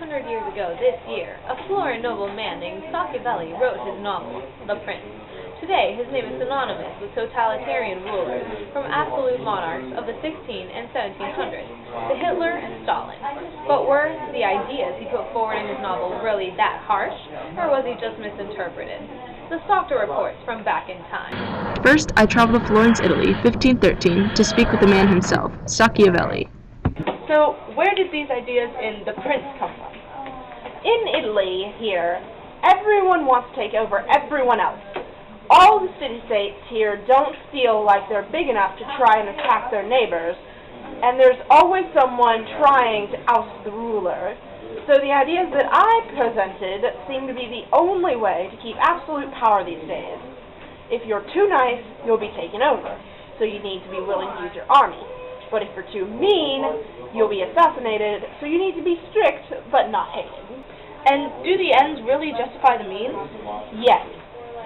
500 years ago this year, a florid noble man named Machiavelli wrote his novel, The Prince. Today, his name is synonymous with totalitarian rulers from absolute monarchs of the and 1700s, the Hitler and Stalin. But were the ideas he put forward in his novel really that harsh, or was he just misinterpreted? The Doctor reports from back in time. First, I traveled to Florence, Italy, 1513, to speak with the man himself, Machiavelli. So, where did these ideas in The Prince come from? In Italy, here, everyone wants to take over everyone else. All the city-states here don't feel like they're big enough to try and attack their neighbors, and there's always someone trying to oust the ruler. So the ideas that I presented seem to be the only way to keep absolute power these days. If you're too nice, you'll be taken over, so you need to be willing to use your army. But if you're too mean, you'll be assassinated, so you need to be strict, but not hated. And do the ends really justify the means? Yes.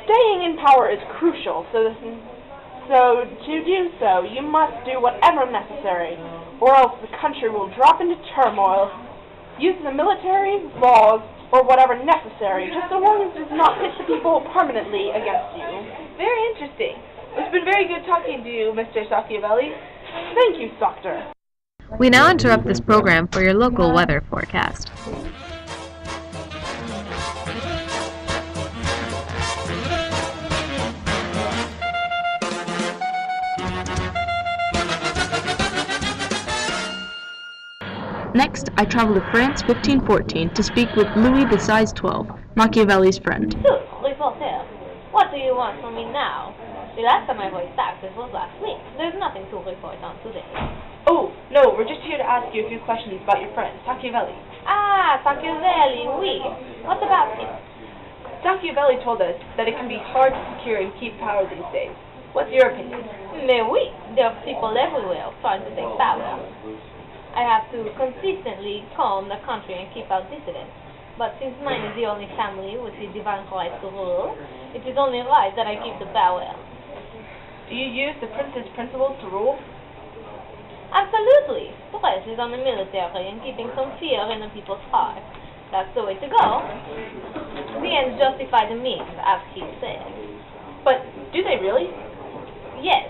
Staying in power is crucial, so to do so, you must do whatever necessary, or else the country will drop into turmoil. Use the military, laws, or whatever necessary, just so long as it does not hit the people permanently against you. Very interesting. It's been very good talking to you, Mr. Machiavelli. Thank you, Doctor. We now interrupt this program for your local weather forecast. Next, I travel to France, 1514, to speak with Louis the Size 12, Machiavelli's friend. Reporter, what do you want from me now? The last time I voiced taxes was last week. There's nothing to report on today. Oh, no, we're just here to ask you a few questions about your friend, Machiavelli. Ah, Machiavelli, oui. What about him? Machiavelli told us that it can be hard to secure and keep power these days. What's your opinion? Mais oui, there are people everywhere trying to take power. I have to consistently calm the country and keep out dissidents. But since mine is the only family with the divine right to rule, it is only right that I keep the power. Do you use the prince's principles to rule? Absolutely. Stress is on the military and keeping some fear in the people's hearts. That's the way to go. The ends justify the means, as he said. But do they really? Yes.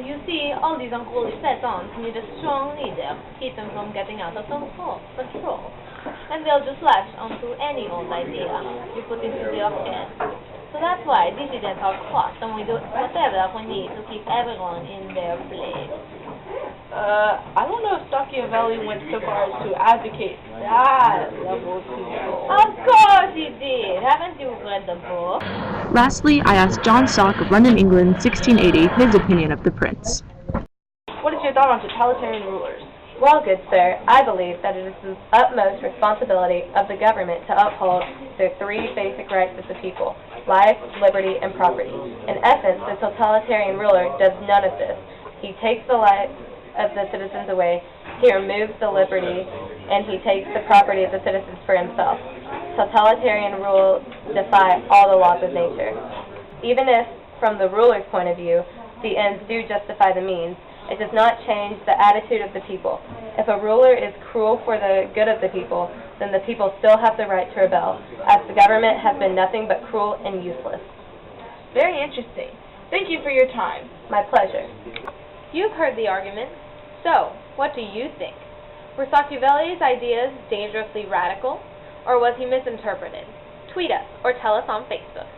You see, all these unruly peasants need a strong leader to keep them from getting out of control. And they'll just latch onto any old idea you put into their head. So that's why dissidents are crossed, and we do whatever we need to keep everyone in their place. I don't know if Machiavelli went so far as to advocate that level of control. Of course he did. Haven't you read the book? Lastly, I asked John Sock of London, England, 1680, his opinion of the prince. What is your thought on totalitarian rulers? Well, good sir, I believe that it is the utmost responsibility of the government to uphold the three basic rights of the people: life, liberty, and property. In essence, the totalitarian ruler does none of this. He takes the life of the citizens away, he removes the liberty, and he takes the property of the citizens for himself. Totalitarian rule defy all the laws of nature. Even if, from the ruler's point of view, the ends do justify the means, it does not change the attitude of the people. If a ruler is cruel for the good of the people, then the people still have the right to rebel, as the government has been nothing but cruel and useless. Very interesting. Thank you for your time. My pleasure. You've heard the argument. So, what do you think? Were Machiavelli's ideas dangerously radical, or was he misinterpreted? Tweet us or tell us on Facebook.